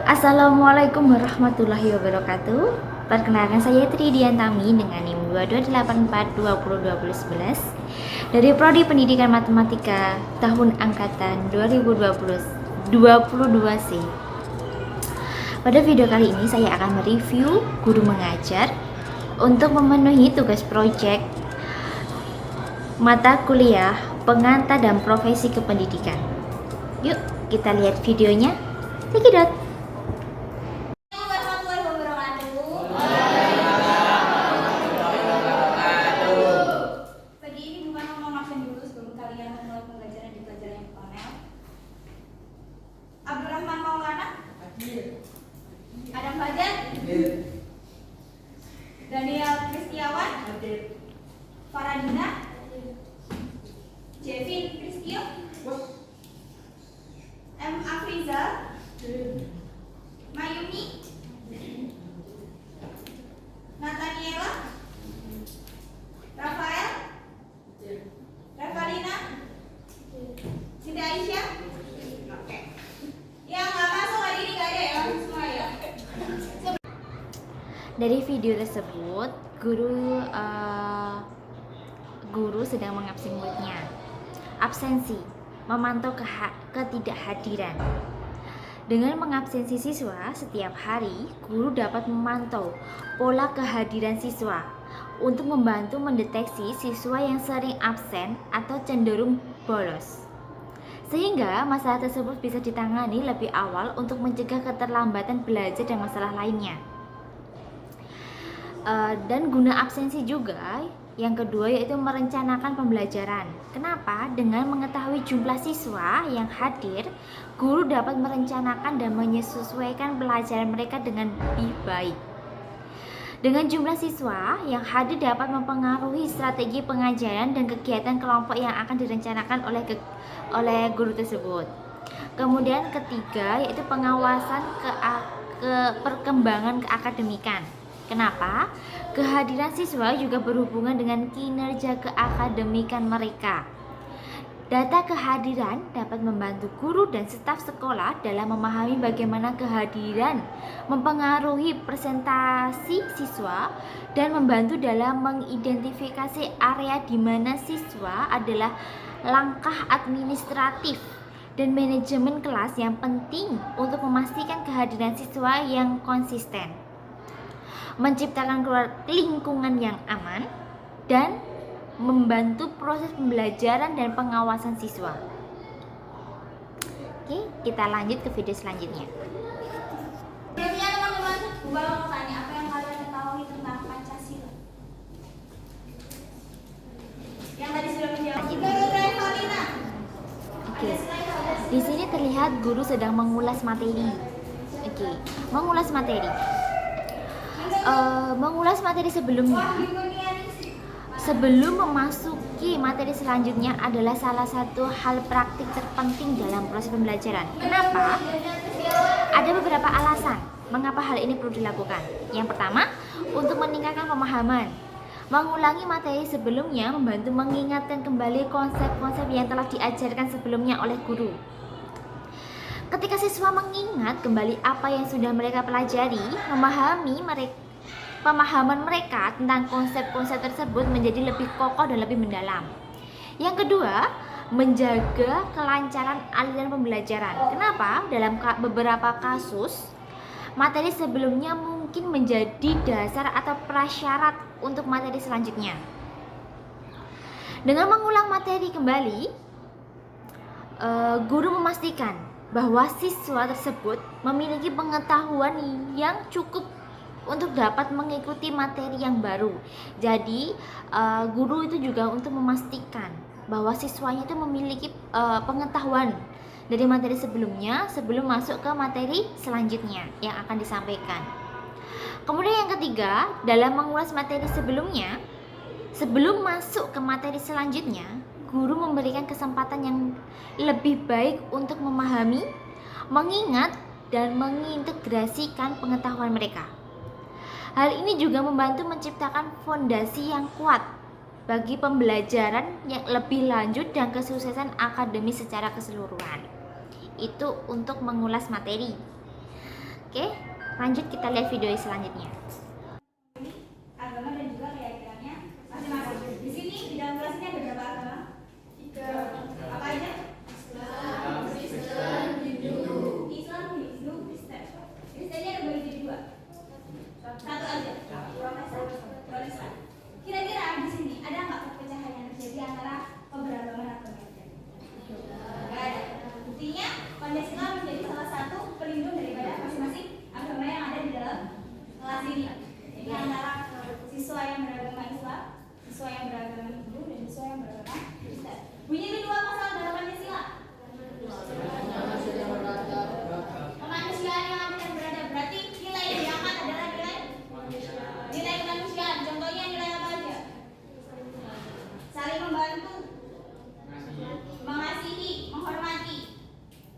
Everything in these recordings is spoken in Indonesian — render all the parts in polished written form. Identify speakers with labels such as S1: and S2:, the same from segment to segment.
S1: Assalamualaikum warahmatullahi wabarakatuh. Perkenalkan saya Tri Diantami dengan NIM 2284202011 dari Prodi Pendidikan Matematika tahun angkatan 2022C. Pada video kali ini saya akan mereview guru mengajar untuk memenuhi tugas proyek mata kuliah pengantar dan profesi kependidikan. Yuk kita lihat videonya. Cekidot.
S2: Abdurrahman Maulana, Adam Fajar, Daniel Kristiawan, Faradina, Jevin Kristio, M. Afrizal, Mayumi, Nathaniela, Rafael, Revalina, Siti Aisyah. Oke. Yang nggak masuk hari ini nggak ada ya, semua ya.
S1: Dari video tersebut, guru sedang mengabsen muridnya. Absensi, memantau ketidakhadiran. Dengan mengabsensi siswa setiap hari, guru dapat memantau pola kehadiran siswa untuk membantu mendeteksi siswa yang sering absen atau cenderung bolos. Sehingga masalah tersebut bisa ditangani lebih awal untuk mencegah keterlambatan belajar dan masalah lainnya. Dan guna absensi juga, yang kedua yaitu merencanakan pembelajaran. Kenapa? Dengan mengetahui jumlah siswa yang hadir, guru dapat merencanakan dan menyesuaikan pelajaran mereka dengan lebih baik. Dengan jumlah siswa yang hadir dapat mempengaruhi strategi pengajaran dan kegiatan kelompok yang akan direncanakan oleh guru tersebut. Kemudian ketiga yaitu pengawasan ke perkembangan keakademikan. Kenapa? Kehadiran siswa juga berhubungan dengan kinerja keakademikan mereka. Data kehadiran dapat membantu guru dan staf sekolah dalam memahami bagaimana kehadiran mempengaruhi presentasi siswa dan membantu dalam mengidentifikasi area di mana siswa adalah langkah administratif dan manajemen kelas yang penting untuk memastikan kehadiran siswa yang konsisten, menciptakan lingkungan yang aman, dan membantu proses pembelajaran dan pengawasan siswa. Oke, kita lanjut ke video selanjutnya.
S2: Sebelumnya teman-teman, Bu Bala mau tanya apa yang kalian ketahui tentang Pancasila? Yang tadi sudah menjawab. Menurut Revalina.
S1: Oke. Di sini terlihat guru sedang mengulas materi. Oke, mengulas materi. Mengulas materi sebelumnya. Sebelum memasuki materi selanjutnya adalah salah satu hal praktik terpenting dalam proses pembelajaran. Kenapa? Ada beberapa alasan mengapa hal ini perlu dilakukan. Yang pertama, untuk meningkatkan pemahaman. Mengulangi materi sebelumnya membantu mengingatkan kembali konsep-konsep yang telah diajarkan sebelumnya oleh guru. Ketika siswa mengingat kembali apa yang sudah mereka pelajari, pemahaman mereka tentang konsep-konsep tersebut menjadi lebih kokoh dan lebih mendalam. Yang kedua, menjaga kelancaran aliran pembelajaran. Kenapa? Dalam beberapa kasus, materi sebelumnya mungkin menjadi dasar atau prasyarat untuk materi selanjutnya. Dengan mengulang materi kembali, guru memastikan bahwa siswa tersebut memiliki pengetahuan yang cukup untuk dapat mengikuti materi yang baru. Jadi guru itu juga untuk memastikan bahwa siswanya itu memiliki pengetahuan dari materi sebelumnya sebelum masuk ke materi selanjutnya yang akan disampaikan. Kemudian yang ketiga, dalam mengulas materi sebelumnya, sebelum masuk ke materi selanjutnya, guru memberikan kesempatan yang lebih baik untuk memahami, mengingat, dan mengintegrasikan pengetahuan mereka. Hal ini juga membantu menciptakan fondasi yang kuat bagi pembelajaran yang lebih lanjut dan kesuksesan akademis secara keseluruhan. Itu untuk mengulas materi. Oke, lanjut kita lihat video selanjutnya.
S2: Agama dan juga keyakinannya masing-masing. Di sini di dalam kelas ini ada berapa agama? 3. Apa aja? Islam, Kristen, Hindu. Islam, Hindu, Kristen. Kristennya ada bagi jadi 2. Satu aja. Protestan. Kira-kira di sini ada nggak perpecahan yang terjadi antara keberagaman agama? Nggak ada. Buktinya Pancasila menjadi salah satu pelindung daripada masing-masing agama yang ada di dalam kelas ini. Jadi antara siswa yang beragama Islam, siswa yang beragama Hindu, dan siswa yang beragama Kristen. Bunyi kedua pasal dalam Pancasila. Kemanusiaan yang adil dan beradab. Berarti nilai yang diangkat adalah nilai kemanusiaan. Contohnya nilai apa aja? Saling membantu, mengasihi, menghormati,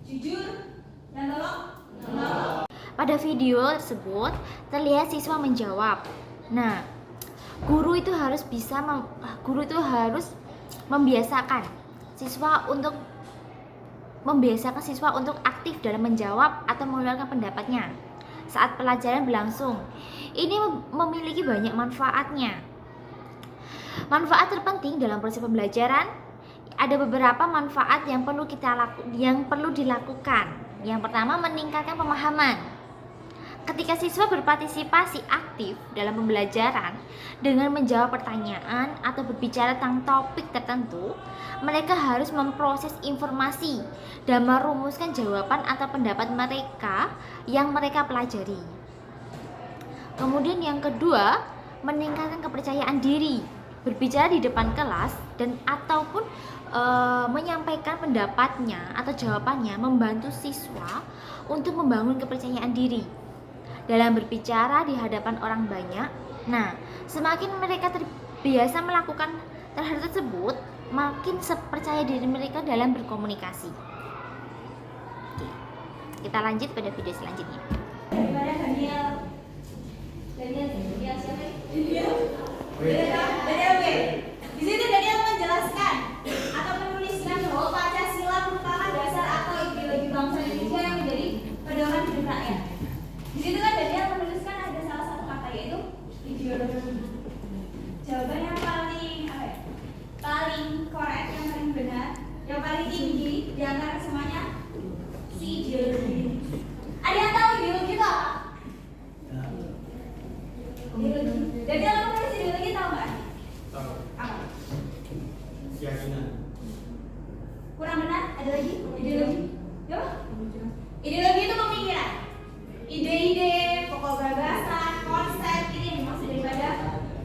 S2: jujur, dan tolong menolong.
S1: Pada video tersebut terlihat siswa menjawab. Nah, guru itu harus membiasakan siswa untuk aktif dalam menjawab atau mengeluarkan pendapatnya saat pelajaran berlangsung. Ini memiliki banyak manfaatnya. Manfaat terpenting dalam proses pembelajaran, ada beberapa manfaat yang perlu dilakukan. Yang pertama, meningkatkan pemahaman. Ketika siswa berpartisipasi aktif dalam pembelajaran dengan menjawab pertanyaan atau berbicara tentang topik tertentu, mereka harus memproses informasi dan merumuskan jawaban atau pendapat mereka yang mereka pelajari. Kemudian yang kedua, meningkatkan kepercayaan diri. Berbicara di depan kelas dan ataupun menyampaikan pendapatnya atau jawabannya membantu siswa untuk membangun kepercayaan diri dalam berbicara di hadapan orang banyak. Nah, semakin mereka terbiasa melakukan hal tersebut, makin percaya diri mereka dalam berkomunikasi. Oke, kita lanjut pada video selanjutnya.
S2: Daripada Daniel siapa? Daniel oke. Di situ Daniel menjelaskan atau menuliskan bahwa Pancasila merupakan dasar atau ideologi bangsa Indonesia yang menjadi pedoman hidup rakyat. Di situ kan Daniel menuliskan ada salah satu kata yaitu ideologi. Jawaban yang paling korek, yang paling benar, yang paling tinggi di antara semuanya si ideologi. Ada yang tahu ideologi itu apa? Ideologi. Daniel menulis ideologi tahu nggak?
S3: Tahu.
S2: Apa?
S3: Keyakinan.
S2: Kurang benar? Ada lagi? Ideologi. Ya? Ideologi itu pemikiran. Ide-ide, pokok gagasan, konsep, ini yang dimaksud daripada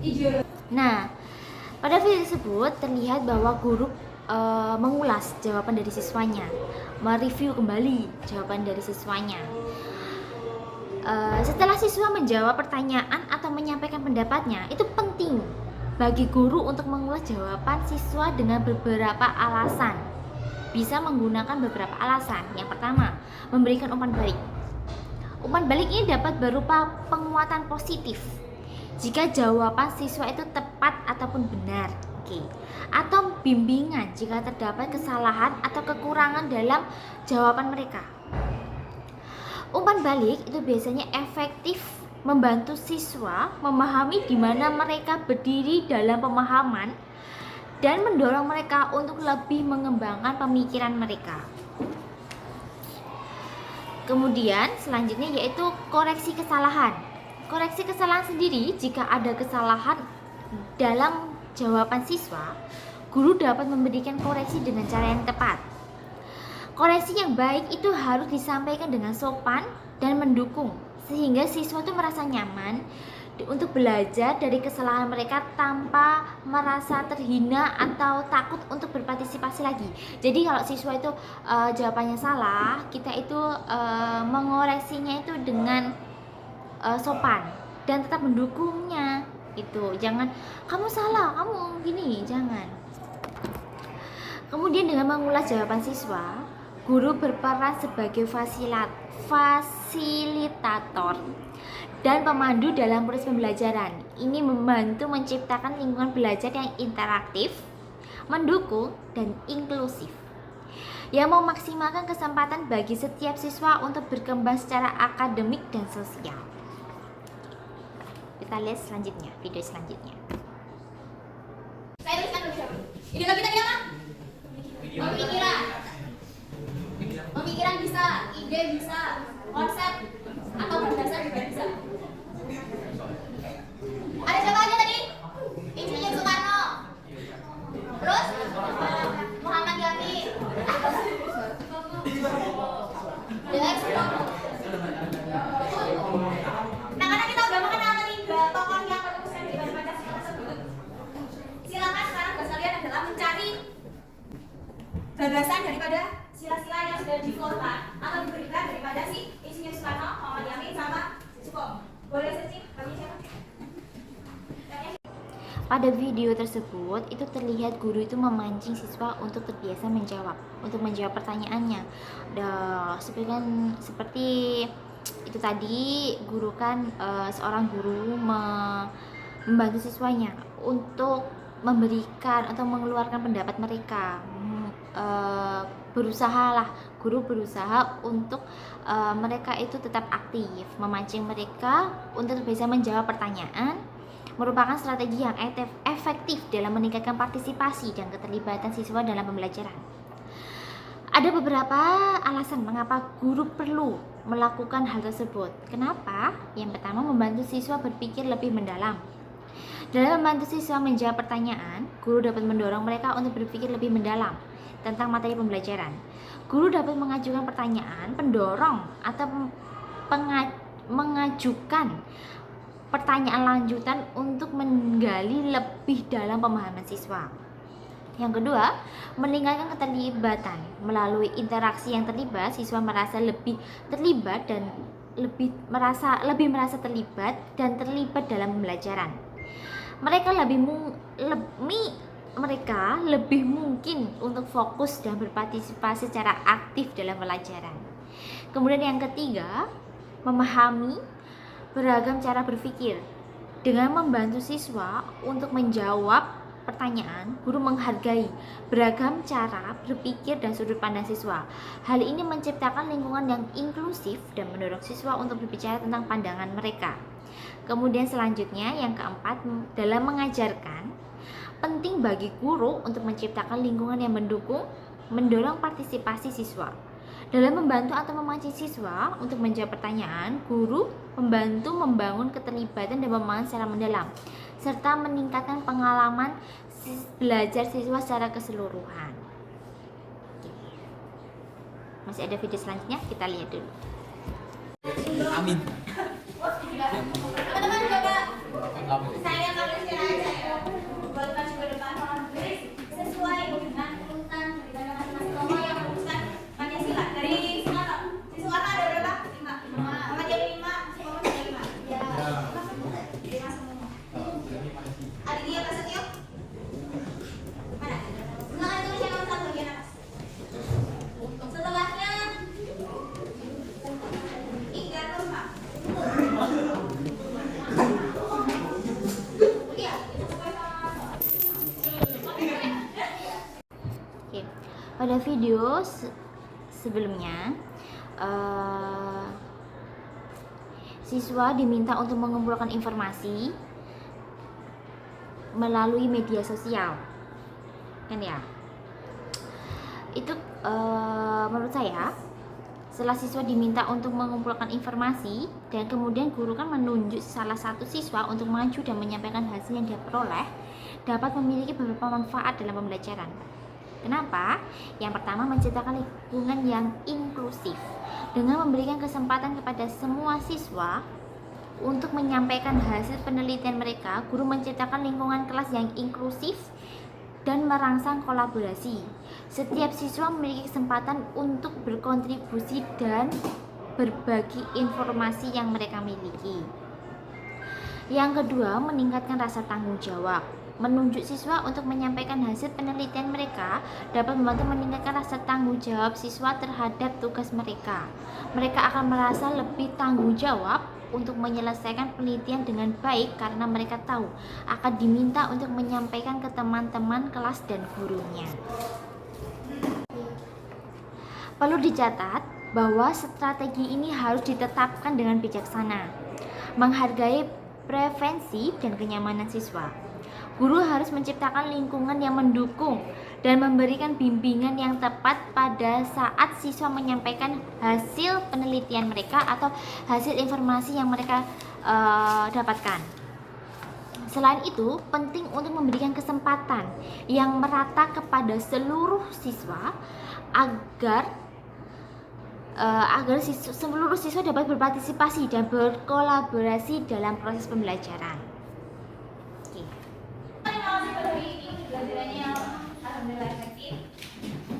S2: ideologi.
S1: Nah, pada video tersebut terlihat bahwa guru mengulas jawaban dari siswanya, mereview kembali jawaban dari siswanya. Setelah siswa menjawab pertanyaan atau menyampaikan pendapatnya, itu penting bagi guru untuk mengulas jawaban siswa dengan beberapa alasan. Bisa menggunakan beberapa alasan. Yang pertama, memberikan umpan balik. Umpan balik ini dapat berupa penguatan positif jika jawaban siswa itu tepat ataupun benar, atau bimbingan jika terdapat kesalahan atau kekurangan dalam jawaban mereka. Umpan balik itu biasanya efektif membantu siswa memahami di mana mereka berdiri dalam pemahaman dan mendorong mereka untuk lebih mengembangkan pemikiran mereka. Kemudian selanjutnya yaitu koreksi kesalahan. Koreksi kesalahan sendiri, jika ada kesalahan dalam jawaban siswa, guru dapat memberikan koreksi dengan cara yang tepat. Koreksi yang baik itu harus disampaikan dengan sopan dan mendukung, sehingga siswa itu merasa nyaman untuk belajar dari kesalahan mereka tanpa merasa terhina atau takut untuk berpartisipasi lagi. Jadi kalau siswa itu jawabannya salah, kita itu mengoreksinya itu dengan sopan dan tetap mendukungnya. Itu jangan kamu salah, kamu gini, jangan. Kemudian dengan mengulas jawaban siswa, guru berperan sebagai fasilitator dan pemandu dalam proses pembelajaran. Ini membantu menciptakan lingkungan belajar yang interaktif, mendukung, dan inklusif. yang memaksimalkan kesempatan bagi setiap siswa untuk berkembang secara akademik dan sosial. Kita lihat selanjutnya, video selanjutnya.
S2: Saya tuliskan dulu siapa? Ide kita apa? Pemikiran. Pemikiran bisa, ide bisa, konsep atau berdasar juga bisa. Ada siapa aja tadi? Insinyur Soekarno. Terus Muhammad Yamin. Next. Nah, karena kita udah mengenal tadi dua tokoh yang merumuskan di Pancasila tersebut, silakan sekarang tugas kalian adalah mencari gagasan daripada sila-sila yang sudah dikeluarkan atau diberikan daripada si Insinyur Soekarno, Muhammad Yamin, sama Suko. Boleh searching bagi siapa?
S1: Pada video tersebut itu terlihat guru itu memancing siswa untuk terbiasa menjawab pertanyaannya. Seperti itu tadi, guru kan seorang guru membantu siswanya untuk memberikan atau mengeluarkan pendapat mereka. Guru berusaha untuk mereka itu tetap aktif, memancing mereka untuk bisa menjawab pertanyaan, merupakan strategi yang efektif dalam meningkatkan partisipasi dan keterlibatan siswa dalam pembelajaran. Ada beberapa alasan mengapa guru perlu melakukan hal tersebut. Kenapa? Yang pertama, membantu siswa berpikir lebih mendalam. Dalam membantu siswa menjawab pertanyaan, guru dapat mendorong mereka untuk berpikir lebih mendalam tentang materi pembelajaran. Guru dapat mengajukan pertanyaan pendorong atau mengajukan pertanyaan lanjutan untuk menggali lebih dalam pemahaman siswa. Yang kedua, meningkatkan keterlibatan. Melalui interaksi yang terlibat, siswa merasa lebih terlibat dan lebih merasa terlibat dan terlibat dalam pembelajaran. Mereka lebih mungkin untuk fokus dan berpartisipasi secara aktif dalam pelajaran. Kemudian yang ketiga, memahami beragam cara berpikir. Dengan membantu siswa untuk menjawab pertanyaan, guru menghargai beragam cara berpikir dan sudut pandang siswa. Hal ini menciptakan lingkungan yang inklusif dan mendorong siswa untuk berbicara tentang pandangan mereka. Kemudian selanjutnya yang keempat, dalam mengajarkan, penting bagi guru untuk menciptakan lingkungan yang mendorong partisipasi siswa. Dalam membantu atau memancing siswa untuk menjawab pertanyaan, guru membantu membangun keterlibatan dan pemahaman secara mendalam, serta meningkatkan pengalaman belajar siswa secara keseluruhan. Masih ada video selanjutnya, kita lihat dulu.
S3: Amin.
S2: Teman-teman coba saya tuliskan aja ya. Buatkan juga depan sesuai dengan urutan daripada masing-masing tokoh yang merumuskan Pancasila. Dari Soekarno. Di Soekarno ada berapa? 5. Muhammad Yamin 5, Soekarno ada 5. Ya. 5 semua. Ada dia Prasetyo? Mana? Silakan tulis yang nomor 1 bagian atas. Setelahnya Iqbal Nurma.
S1: Pada video sebelumnya, siswa diminta untuk mengumpulkan informasi melalui media sosial, kan ya? Itu menurut saya, setelah siswa diminta untuk mengumpulkan informasi dan kemudian guru kan menunjuk salah satu siswa untuk maju dan menyampaikan hasil yang dia peroleh, dapat memiliki beberapa manfaat dalam pembelajaran. Kenapa? Yang pertama, menciptakan lingkungan yang inklusif. Dengan memberikan kesempatan kepada semua siswa untuk menyampaikan hasil penelitian mereka, guru menciptakan lingkungan kelas yang inklusif dan merangsang kolaborasi. Setiap siswa memiliki kesempatan untuk berkontribusi dan berbagi informasi yang mereka miliki. Yang kedua, meningkatkan rasa tanggung jawab. Menunjuk siswa untuk menyampaikan hasil penelitian mereka dapat membantu meningkatkan rasa tanggung jawab siswa terhadap tugas mereka. Mereka akan merasa lebih tanggung jawab untuk menyelesaikan penelitian dengan baik karena mereka tahu akan diminta untuk menyampaikan ke teman-teman kelas dan gurunya. Perlu dicatat bahwa strategi ini harus ditetapkan dengan bijaksana, menghargai preferensi dan kenyamanan siswa. Guru harus menciptakan lingkungan yang mendukung dan memberikan bimbingan yang tepat pada saat siswa menyampaikan hasil penelitian mereka atau hasil informasi yang mereka dapatkan. Selain itu, penting untuk memberikan kesempatan yang merata kepada seluruh siswa agar seluruh siswa dapat berpartisipasi dan berkolaborasi dalam proses pembelajaran.
S2: Terima kasih pada hari ini untuk pelajarannya alhamdulillah efektif.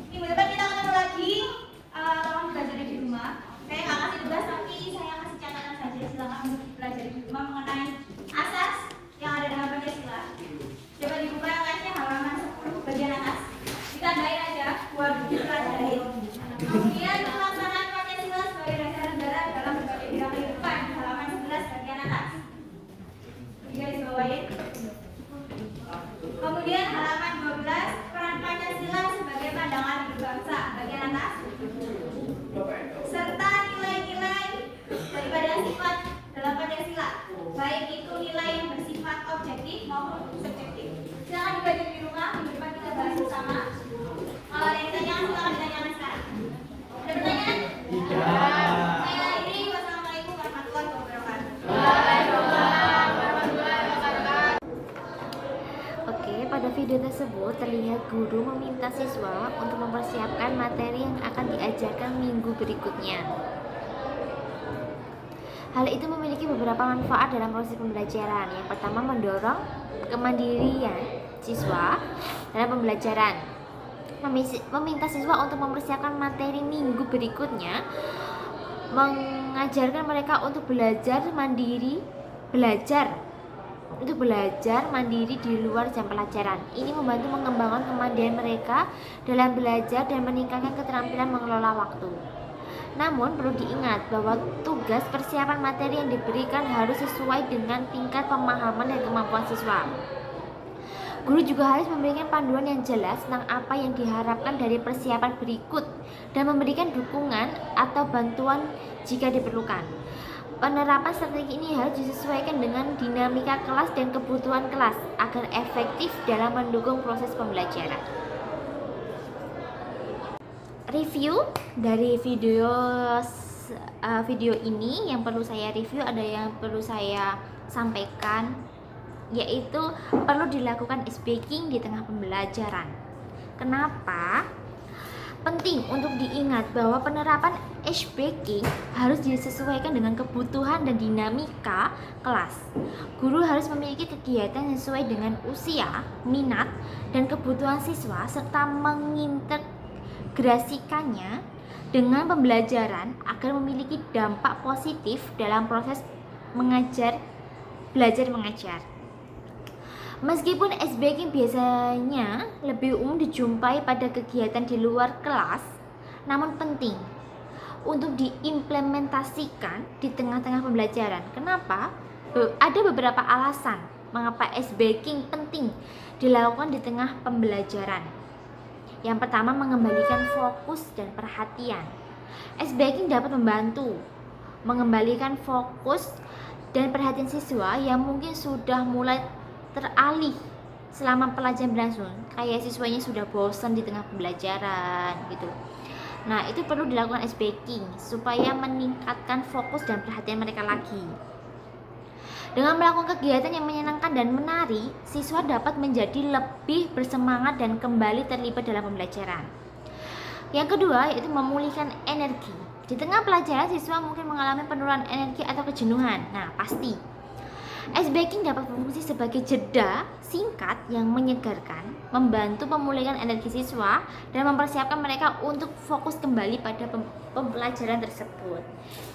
S2: Minggu depan kita ketemu lagi. Tolong belajar di rumah. Saya nggak kasih tugas tapi saya kasih catatan saja. Silakan untuk belajar di rumah mengenai asas yang ada dalam Pancasila. Coba dibuka kelasnya halaman 10 bagian atas. Ditandain aja buat dipelajari. Kemudian pelaksanaan Pancasila sebagai dasar negara dalam berbagai bidang kehidupan halaman 11 bagian atas. Garis bawahin. Kemudian halaman 12 peran Pancasila sebagai pandangan hidup bangsa bagian atas. Serta nilai-nilai daripada sifat dalam Pancasila, baik itu nilai yang bersifat objektif maupun subjektif. Silakan dibaca di rumah, minggu depan kita bahas bersama. Kalau ada yang ditanyakan, silakan ditanyakan sekarang. Ada pertanyaan? Saya akhiri. Wassalamualaikum warahmatullahi wabarakatuh.
S1: Oke, pada video tersebut terlihat guru meminta siswa untuk mempersiapkan materi yang akan diajarkan minggu berikutnya. Hal itu memiliki beberapa manfaat dalam proses pembelajaran. Yang pertama, mendorong kemandirian siswa dalam pembelajaran. Meminta siswa untuk mempersiapkan materi minggu berikutnya mengajarkan mereka untuk belajar mandiri di luar jam pelajaran. Ini membantu mengembangkan kemandirian mereka dalam belajar dan meningkatkan keterampilan mengelola waktu. Namun perlu diingat bahwa tugas persiapan materi yang diberikan harus sesuai dengan tingkat pemahaman dan kemampuan siswa. Guru juga harus memberikan panduan yang jelas tentang apa yang diharapkan dari persiapan berikut dan memberikan dukungan atau bantuan jika diperlukan. Penerapan strategi ini harus disesuaikan dengan dinamika kelas dan kebutuhan kelas agar efektif dalam mendukung proses pembelajaran. Review dari video ini yang perlu saya review, ada yang perlu saya sampaikan, yaitu perlu dilakukan ice breaking di tengah pembelajaran. Kenapa? Penting untuk diingat bahwa penerapan ice breaking harus disesuaikan dengan kebutuhan dan dinamika kelas. Guru harus memiliki kegiatan yang sesuai dengan usia, minat, dan kebutuhan siswa serta mengintegrasikannya dengan pembelajaran agar memiliki dampak positif dalam proses belajar mengajar. Meskipun ice breaking biasanya lebih umum dijumpai pada kegiatan di luar kelas, namun penting untuk diimplementasikan di tengah-tengah pembelajaran. Kenapa? Ada beberapa alasan mengapa ice breaking penting dilakukan di tengah pembelajaran. Yang pertama, mengembalikan fokus dan perhatian. Ice breaking dapat membantu mengembalikan fokus dan perhatian siswa yang mungkin sudah mulai teralih selama pelajaran berlangsung, kayak siswanya sudah bosan di tengah pembelajaran gitu. Nah, itu perlu dilakukan ice breaking supaya meningkatkan fokus dan perhatian mereka lagi. Dengan melakukan kegiatan yang menyenangkan dan menarik, siswa dapat menjadi lebih bersemangat dan kembali terlibat dalam pembelajaran. Yang kedua, yaitu memulihkan energi. Di tengah pelajaran, siswa mungkin mengalami penurunan energi atau kejenuhan. Nah, pasti ice breaking dapat berfungsi sebagai jeda singkat yang menyegarkan, membantu memulihkan energi siswa dan mempersiapkan mereka untuk fokus kembali pada pembelajaran tersebut.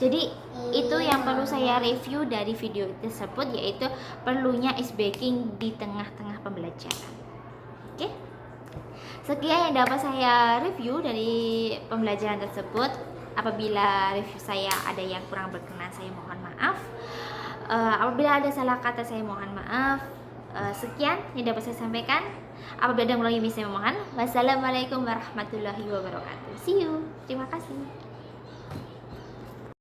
S1: Jadi itu yang perlu saya review dari video tersebut, yaitu perlunya ice breaking di tengah-tengah pembelajaran. Oke, sekian yang dapat saya review dari pembelajaran tersebut. Apabila review saya ada yang kurang berkenan, saya mohon maaf. Apabila ada salah kata, saya mohon maaf. Sekian yang dapat saya sampaikan. Apabila ada yang kurang bisa mohon. Wassalamualaikum warahmatullahi wabarakatuh. See you. Terima kasih.